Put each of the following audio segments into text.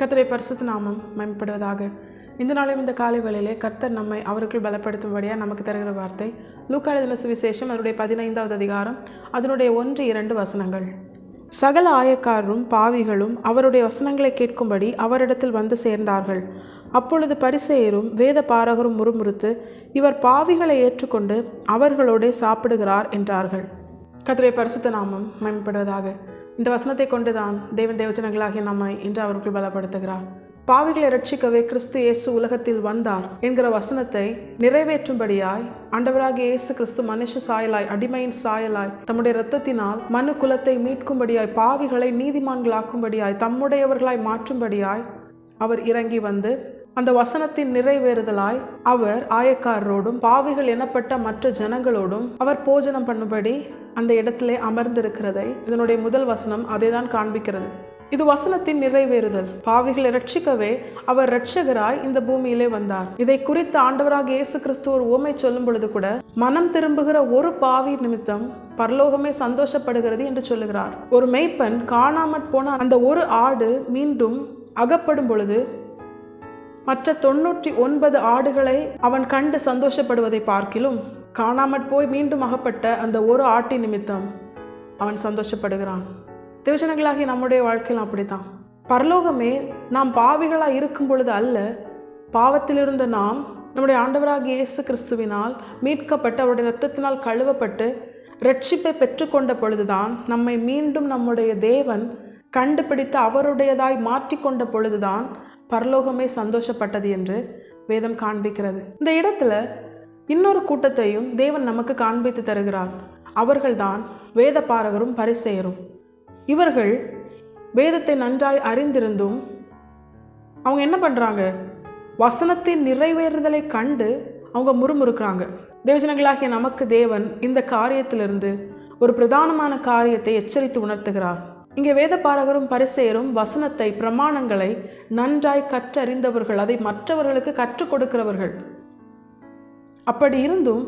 கர்த்தருடைய பரிசுத்த நாமம் மகிமைப்படுவதாக. இந்த நாளிலும் இந்த காலை வேளையிலே கர்த்தர் நம்மை அவர்கள் பலப்படுத்தும்படியாக நமக்கு தருகிற வார்த்தை லூக்கா எழுதின சுவிசேஷம் அதனுடைய 15வது அதிகாரம் அதனுடைய 1-2 வசனங்கள். சகல ஆயக்காரரும் பாவிகளும் அவருடைய வசனங்களை கேட்கும்படி அவரிடத்தில் வந்து சேர்ந்தார்கள். அப்பொழுது பரிசேயரும் வேத பாரகரும் முறுமுறுத்து, இவர் பாவிகளை ஏற்றுக்கொண்டு அவர்களோடே சாப்பிடுகிறார் என்றார்கள். கர்த்தருடைய பரிசுத்த நாமம் மகிமைப்படுவதாக. இந்த வசனத்தை கொண்டுதான் தேவன் தேவஜனங்களாகிய நம்மை இன்று அவர்கள் பலப்படுத்துகிறார். பாவிகளை ரட்சிக்கவே கிறிஸ்து இயேசு உலகத்தில் வந்தார் என்கிற வசனத்தை நிறைவேற்றும்படியாய் ஆண்டவராகிய இயேசு கிறிஸ்து மனுஷ சாயலாய், அடிமையின் சாயலாய், தம்முடைய இரத்தத்தினால் மனு குலத்தை மீட்கும்படியாய், பாவிகளை நீதிமான்களாக்கும்படியாய், தம்முடையவர்களாய் மாற்றும்படியாய் அவர் இறங்கி வந்து அந்த வசனத்தின் நிறைவேறுதலாய் அவர் ஆயக்காரரோடும் பாவிகள் எனப்பட்ட மற்ற ஜனங்களோடும் அவர் போஜனம் பண்ணும்படி அந்த இடத்திலே அமர்ந்திருக்கிறதை இதனுடைய முதல் வசனம் அதை தான் காண்பிக்கிறது. இது வசனத்தின் நிறைவேறுதல். பாவிகளை ரட்சிக்கவே அவர் இரட்சகராய் இந்த பூமியிலே வந்தார். இதை குறித்து ஆண்டவராக இயேசு கிறிஸ்து ஒரு உவமை சொல்லும் பொழுது கூட, மனம் திரும்புகிற ஒரு பாவி நிமித்தம் பரலோகமே சந்தோஷப்படுகிறது என்று சொல்லுகிறார். ஒரு மேய்ப்பன் காணாமற் போன அந்த ஒரு ஆடு மீண்டும் அகப்படும் பொழுது மற்ற 99 ஆடுகளை அவன் கண்டு சந்தோஷப்படுவதை பார்க்கிலும், காணாமற் போய் மீண்டும் அகப்பட்ட அந்த ஒரு ஆட்டின் நிமித்தம் அவன் சந்தோஷப்படுகிறான். தேவஜனங்களாகிய நம்முடைய வாழ்க்கையில் அப்படித்தான். பரலோகமே நாம் பாவிகளாக இருக்கும் பொழுது அல்ல, பாவத்திலிருந்த நாம் நம்முடைய ஆண்டவராகிய இயேசு கிறிஸ்துவினால் மீட்கப்பட்டு அவருடைய இரத்தத்தினால் கழுவப்பட்டு ரட்சிப்பை பெற்றுக்கொண்ட பொழுதுதான், நம்மை மீண்டும் நம்முடைய தேவன் கண்டுபிடித்து அவருடையதாய் மாற்றிக்கொண்ட பொழுதுதான் பரலோகமே சந்தோஷப்பட்டது என்று வேதம் காண்பிக்கிறது. இந்த இடத்துல இன்னொரு கூட்டத்தையும் தேவன் நமக்கு காண்பித்து தருகிறார். அவர்கள்தான் வேத பாரகரும் பரிசேயரும். இவர்கள் வேதத்தை நன்றாய் அறிந்திருந்தும் அவங்க என்ன பண்ணுறாங்க? வசனத்தின் நிறைவேறுதலை கண்டு அவங்க முறுமுறுக்கிறாங்க. தேவஜனங்களாகிய நமக்கு தேவன் இந்த காரியத்திலிருந்து ஒரு பிரதானமான காரியத்தை எச்சரித்து உணர்த்துகிறார். இங்கே வேத பாரகரும் பரிசேயரும் வசனத்தை, பிரமாணங்களை நன்றாய் கற்றறிந்தவர்கள், அதை மற்றவர்களுக்கு கற்றுக் கொடுக்கிறவர்கள். அப்படி இருந்தும்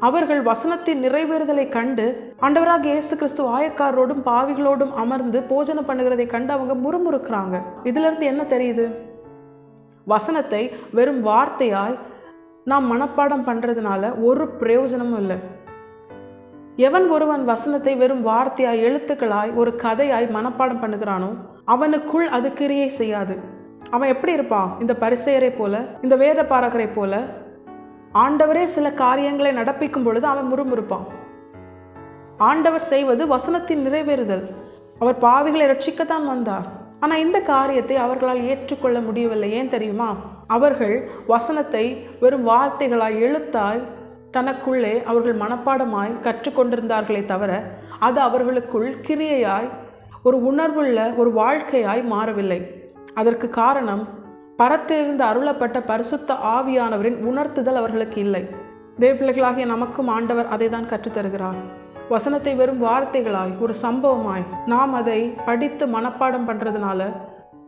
அவர்கள் வசனத்தின் நிறைவேறுதலை கண்டு ஆண்டவராக இயேசு கிறிஸ்து ஆயக்காரரோடும் பாவிகளோடும் அமர்ந்து போஜனம் பண்ணுகிறதை கண்டு அவங்க முறுமுறுக்கிறாங்க. இதுல இருந்து என்ன தெரியுது? வசனத்தை வெறும் வார்த்தையாய் நாம் மனப்பாடம் பண்றதுனால ஒரு பிரயோஜனமும் இல்லை. எவன் ஒருவன் வசனத்தை வெறும் வார்த்தையாய், எழுத்துக்களாய், ஒரு கதையாய் மனப்பாடம் பண்ணுகிறானோ அவனுக்குள் அது கிரியை செய்யாது. அவன் எப்படி இருப்பான்? இந்த பரிசேயரை போல, இந்த வேத பாரகரை போல. ஆண்டவரே சில காரியங்களை நடப்பிக்கும் பொழுது அவன் முறுமுறுப்பான். ஆண்டவர் செய்வது வசனத்தின் நிறைவேறுதல். அவர் பாவிகளை ரட்சிக்கத்தான் வந்தார். ஆனால் இந்த காரியத்தை அவர்களால் ஏற்றுக்கொள்ள முடியவில்லை. ஏன் தெரியுமா? அவர்கள் வசனத்தை வெறும் வார்த்தைகளாய், எழுத்தாய் தனக்குள்ளே அவர்கள் மனப்பாடமாய் கற்றுக்கொண்டிருந்தார்களே தவிர அது அவர்களுக்குள் கிரியையாய், ஒரு உணர்வுள்ள ஒரு வாழ்க்கையாய் மாறவில்லை. அதற்கு காரணம் பரத்திலிருந்து அருளப்பட்ட பரிசுத்த ஆவியானவரின் உணர்த்துதல் அவர்களுக்கு இல்லை. தேவப்பிள்ளைகளாகிய நமக்கும் ஆண்டவர் அதை தான் கற்றுத்தருகிறார். வசனத்தை வெறும் வார்த்தைகளாய், ஒரு சம்பவமாய் நாம் அதை படித்து மனப்பாடம் பண்ணுறதுனால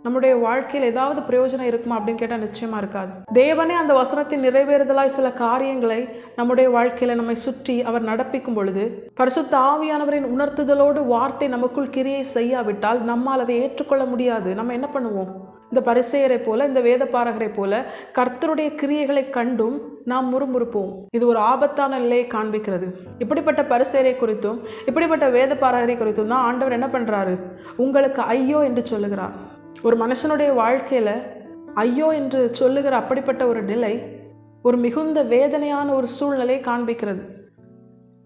நம்முடைய வாழ்க்கையில் ஏதாவது பிரயோஜனம் இருக்குமா அப்படின்னு கேட்டால் நிச்சயமாக இருக்காது. தேவனே அந்த வசனத்தின் நிறைவேறுதலாய் சில காரியங்களை நம்முடைய வாழ்க்கையில் நம்மை சுற்றி அவர் நடப்பிக்கும் பொழுது, பரிசுத்த ஆவியானவரின் உணர்த்துதலோடு வார்த்தை நமக்குள் கிரியை செய்யாவிட்டால் நம்மால் அதை ஏற்றுக்கொள்ள முடியாது. நம்ம என்ன பண்ணுவோம்? இந்த பரிசேயரை போல, இந்த வேத பாரகரை போல கர்த்தருடைய கிரியைகளை கண்டும் நாம் முறுமுறுப்போம். இது ஒரு ஆபத்தான நிலையை காண்பிக்கிறது. இப்படிப்பட்ட பரிசேயரை குறித்தும் இப்படிப்பட்ட வேத பாரகரை குறித்தும் தான் ஆண்டவர் என்ன பண்ணுறாரு? உங்களுக்கு ஐயோ என்று சொல்லுகிறார். ஒரு மனுஷனுடைய வாழ்க்கையில் ஐயோ என்று சொல்லுகிற அப்படிப்பட்ட ஒரு நிலை ஒரு மிகுந்த வேதனையான ஒரு சூழ்நிலையை காண்பிக்கிறது.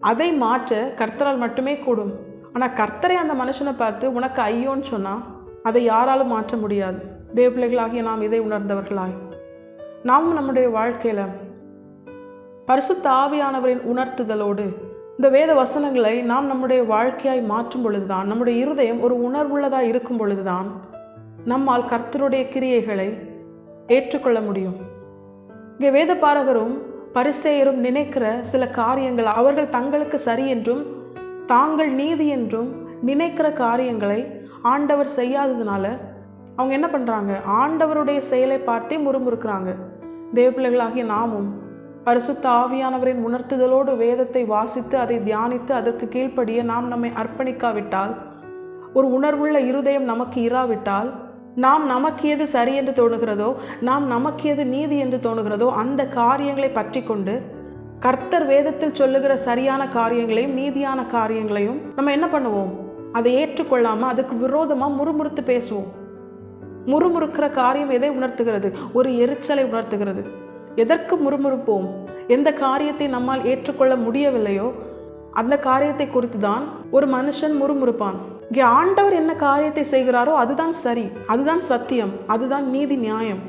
அதை மாற்ற கர்த்தரால் மட்டுமே கூடும். ஆனால் கர்த்தரை அந்த மனுஷனை பார்த்து உனக்கு ஐயோன்னு சொன்னால் அதை யாராலும் மாற்ற முடியாது. தேவப்பிள்ளைகளாகிய நாம் இதை உணர்ந்தவர்களாய் நாமும் நம்முடைய வாழ்க்கையில் பரிசுத்த ஆவியானவரின் உணர்த்துதலோடு இந்த வேத வசனங்களை நாம் நம்முடைய வாழ்க்கையாய் மாற்றும் பொழுதுதான், நம்முடைய இருதயம் ஒரு உணர்வுள்ளதாக இருக்கும் பொழுதுதான் நம்மால் கர்த்தருடைய கிரியைகளை ஏற்றுக்கொள்ள முடியும். இங்கே வேத பாரகரும் பரிசேயரும் நினைக்கிற சில காரியங்கள், அவர்கள் தங்களுக்கு சரி என்றும் தாங்கள் நீதி என்றும் நினைக்கிற காரியங்களை ஆண்டவர் செய்யாததுனால அவங்க என்ன பண்ணுறாங்க? ஆண்டவருடைய செயலை பார்த்தே முறுமுறுக்கிறாங்க. தேவப்பிள்ளைகளாகிய நாமும் பரிசுத்த ஆவியானவரின் உணர்த்துதலோடு வேதத்தை வாசித்து அதை தியானித்து அதற்கு கீழ்ப்படிய நாம் நம்மை அர்ப்பணிக்காவிட்டால், ஒரு உணர்வுள்ள இருதயம் நமக்கு இராவிட்டால் நாம் நமக்கு எது சரி என்று தோணுகிறதோ, நாம் நமக்கு எது நீதி என்று தோணுகிறதோ அந்த காரியங்களை பற்றி கொண்டு கர்த்தர் வேதத்தில் சொல்லுகிற சரியான காரியங்களையும் நீதியான காரியங்களையும் நம்ம என்ன பண்ணுவோம்? அதை ஏற்றுக்கொள்ளாமல் அதுக்கு விரோதமாக முறுமுறுத்து பேசுவோம். முறுமுறுக்கிற காரியம் எதை உணர்த்துகிறது? ஒரு எரிச்சலை உணர்த்துகிறது. எதற்கு முறுமுறுப்போம்? எந்த காரியத்தை நம்மால் ஏற்றுக்கொள்ள முடியவில்லையோ அந்த காரியத்தை குறித்து தான் ஒரு மனுஷன் முறுமுறுப்பான். இங்கே ஆண்டவர் என்ன காரியத்தை செய்கிறாரோ அதுதான் சரி, அதுதான் சத்தியம், அதுதான் நீதி நியாயம்.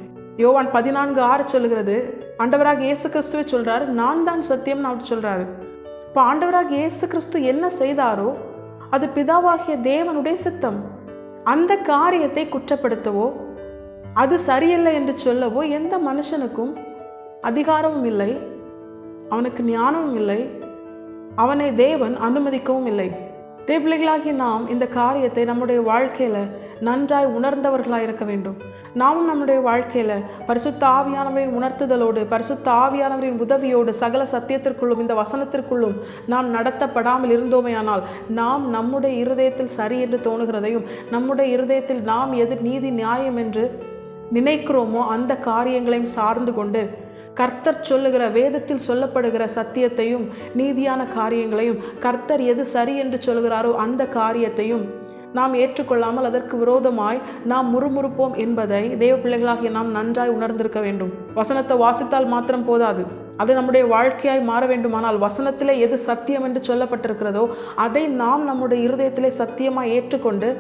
யோவான் 14:6 சொல்லுகிறது, ஆண்டவராக இயேசு கிறிஸ்துவே சொல்றாரு, நான் தான் சத்தியம் அவர் சொல்றாரு. இப்போ ஆண்டவராக இயேசு கிறிஸ்து என்ன செய்தாரோ அது பிதாவாகிய தேவனுடைய சித்தம். அந்த காரியத்தை குற்றப்படுத்தவோ அது சரியில்லை என்று சொல்லவோ எந்த மனுஷனுக்கும் அதிகாரமும் இல்லை, அவனுக்கு ஞானமும் இல்லை, அவனை தேவன் அனுமதிக்கவும் இல்லை. தேவபிள்ளைகளாகிய நாம் இந்த காரியத்தை நம்முடைய வாழ்க்கையில நன்றாய் உணர்ந்தவர்களாக இருக்க வேண்டும். நாமும் நம்முடைய வாழ்க்கையில பரிசுத்த ஆவியானவரின் உணர்த்துதலோடு, பரிசுத்த ஆவியானவரின் உதவியோடு சகல சத்தியத்திற்குள்ளும் இந்த வசனத்திற்குள்ளும் நாம் நடத்தப்படாமல் இருந்தோமேயானால் நாம் நம்முடைய இருதயத்தில் சரி என்று தோணுகிறதையும் நம்முடைய இருதயத்தில் நாம் எது நீதி நியாயம் என்று நினைக்கிறோமோ அந்த காரியங்களையும் சார்ந்து கொண்டு கர்த்தர் சொல்லுகிற வேதத்தில் சொல்லப்படுகிற சத்தியத்தையும் நீதியான காரியங்களையும் கர்த்தர் எது சரி என்று சொல்கிறாரோ அந்த காரியத்தையும் நாம் ஏற்றுக்கொள்ளாமல் அதற்கு விரோதமாய் நாம் முறுமுறுப்போம் என்பதை தேவ பிள்ளைகளாகிய நாம் நன்றாய் உணர்ந்திருக்க வேண்டும். வசனத்தை வாசித்தால் மாத்திரம் போதாது, அது நம்முடைய வாழ்க்கையாய் மாற வேண்டுமானால் வசனத்திலே எது சத்தியம் என்று சொல்லப்பட்டிருக்கிறதோ அதை நாம் நம்முடைய இருதயத்திலே சத்தியமாய் ஏற்றுக்கொண்டு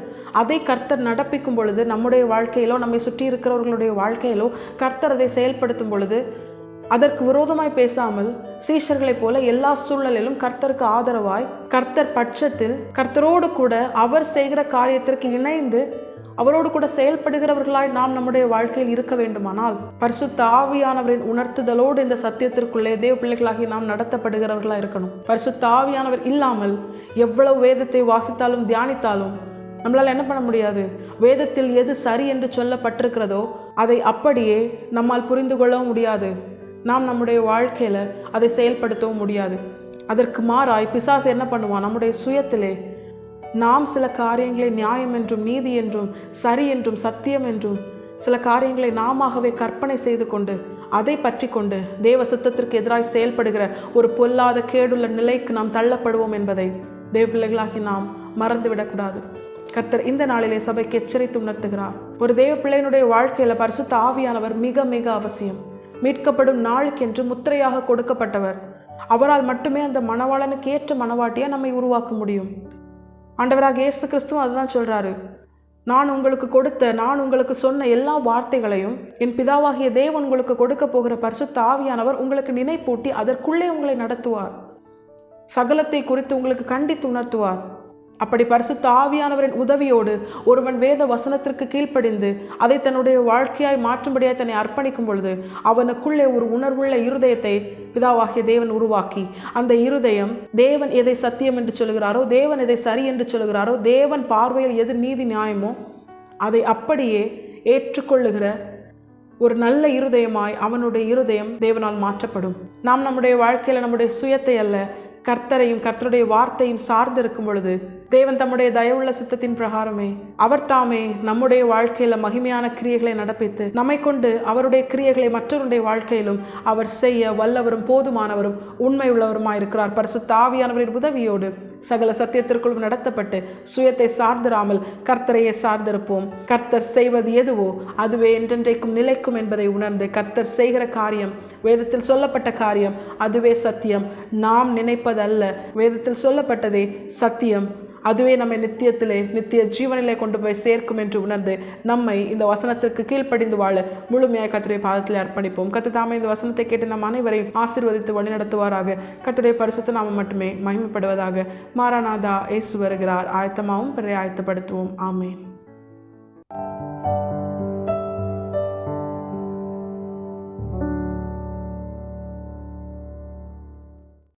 அதை கர்த்தர் நடப்பிக்கும் பொழுது நம்முடைய வாழ்க்கையிலோ நம்மை சுற்றி இருக்கிறவர்களுடைய வாழ்க்கையிலோ கர்த்தர் அதை செயல்படுத்தும் பொழுது அதற்கு விரோதமாய் பேசாமல் சீஷர்களைப் போல எல்லா சூழ்நிலையிலும் கர்த்தருக்கு ஆதரவாய் கர்த்தர் பட்சத்தில் கர்த்தரோடு கூட அவர் செய்கிற காரியத்திற்கு இணைந்து அவரோடு கூட செயல்படுகிறவர்களாய் நாம் நம்முடைய வாழ்க்கையில் இருக்க வேண்டுமானால் பரிசுத்த ஆவியானவரின் உணர்த்துதலோடு இந்த சத்தியத்திற்குள்ளே தேவ பிள்ளைகளாகி நாம் நடத்தப்படுகிறவர்களாக இருக்கணும். பரிசுத்த ஆவியானவர் இல்லாமல் எவ்வளவு வேதத்தை வாசித்தாலும் தியானித்தாலும் நம்மளால் என்ன பண்ண முடியாது? வேதத்தில் எது சரி என்று சொல்லப்பட்டிருக்கிறதோ அதை அப்படியே நம்மால் புரிந்து கொள்ளவும் முடியாது, நாம் நம்முடைய வாழ்க்கையில் அதை செயல்படுத்தவும் முடியாது. அதற்கு மாறாய் பிசாசு என்ன பண்ணுவான்? நம்முடைய சுயத்திலே நாம் சில காரியங்களை நியாயம் என்றும் நீதி என்றும் சரி என்றும் சத்தியம் என்றும் சில காரியங்களை நாமவே கற்பனை செய்து கொண்டு அதை பற்றி கொண்டு தேவ சித்தத்திற்கு எதிராக செயல்படுகிற ஒரு பொல்லாத கேடுள்ள நிலைக்கு நாம் தள்ளப்படுவோம் என்பதை தேவ பிள்ளைகளாகி நாம் மறந்துவிடக்கூடாது. கர்த்தர் இந்த நாளிலே சபைக்கு எச்சரித்து உணர்த்துகிறார். ஒரு தேவ பிள்ளையினுடைய வாழ்க்கையில் பரிசுத்த ஆவியானவர் மிக மிக அவசியம். மீட்கப்படும் நாளுக்கென்று முத்திரையாக கொடுக்கப்பட்டவர். அவரால் மட்டுமே அந்த மணவாளனுக்கு ஏற்ற மணவாட்டியை நம்மை உருவாக்க முடியும். ஆண்டவராக இயேசு கிறிஸ்துவும் அதுதான் சொல்றாரு, நான் உங்களுக்கு சொன்ன எல்லா வார்த்தைகளையும் என் பிதாவாகிய தேவன் உங்களுக்கு கொடுக்க போகிற பரிசுத்த ஆவியானவர் உங்களுக்கு நினைப்பூட்டி அதற்குள்ளே உங்களை நடத்துவார், சகலத்தை குறித்து உங்களுக்கு கண்டித்து உணர்த்துவார். அப்படி பரிசுத்த ஆவியானவரின் உதவியோடு ஒருவன் வேத வசனத்திற்கு கீழ்ப்படிந்து அதை தன்னுடைய வாழ்க்கையாய் மாற்றும்படியாய் தன்னை அர்ப்பணிக்கும் பொழுது அவனுக்குள்ளே ஒரு உணர்வுள்ள இருதயத்தை பிதாவாகிய தேவன் உருவாக்கி அந்த இருதயம் தேவன் எதை சத்தியம் என்று சொல்கிறாரோ, தேவன் எதை சரி என்று சொல்கிறாரோ, தேவன் பார்வையில் எது நீதி நியாயமோ அதை அப்படியே ஏற்றுக்கொள்ளுகிற ஒரு நல்ல இருதயமாய் அவனுடைய இருதயம் தேவனால் மாற்றப்படும். நாம் நம்முடைய வாழ்க்கையில் நம்முடைய சுயத்தை அல்ல கர்த்தரையும் கர்த்தருடைய வார்த்தையும் சார்ந்து இருக்கும் பொழுது தேவன் தம்முடைய தயவுள்ள சித்தத்தின் பிரகாரமே அவர் தாமே நம்முடைய வாழ்க்கையில மகிமையான கிரியைகளை நடப்பித்து நம்மை கொண்டு அவருடைய கிரியைகளை மற்றவருடைய வாழ்க்கையிலும் அவர் செய்ய வல்லவரும் போதுமானவரும் உண்மை உள்ளவருமாயிருக்கிறார். பரிசுத்த ஆவியானவரின் உதவியோடு சகல சத்தியத்திற்குள்ளும் நடத்தப்பட்டு சுயத்தை சார்ந்திராமல் கர்த்தரையே சார்ந்திருப்போம். கர்த்தர் செய்வது எதுவோ அதுவே என்றென்றைக்கும் நிலைக்கும் என்பதை உணர்ந்து கர்த்தர் செய்கிற காரியம், வேதத்தில் சொல்லப்பட்ட காரியம் அதுவே சத்தியம், நாம் நினைப்பதல்ல, வேதத்தில் சொல்லப்பட்டதே சத்தியம், அதுவே நம்மை நித்திய ஜீவனிலே கொண்டு போய் சேர்க்கும் என்று உணர்ந்து நம்மை இந்த வசனத்திற்கு கீழ்ப்படிந்து வாழ முழுமையாக கர்த்தருடைய பாதத்தில் அர்ப்பணிப்போம். கர்த்தர் தாமே இந்த வசனத்தை கேட்டு நம் அனைவரையும் ஆசீர்வதித்து வழிநடத்துவாராக. கர்த்தருடைய பரிசுத்த நாமம் மட்டுமே மகிமைப்படுவதாக. மாராநாதா, இயேசு வருகிறார். ஆயத்தமாகவும் பிறரை ஆயத்தப்படுத்துவோம். ஆமென்.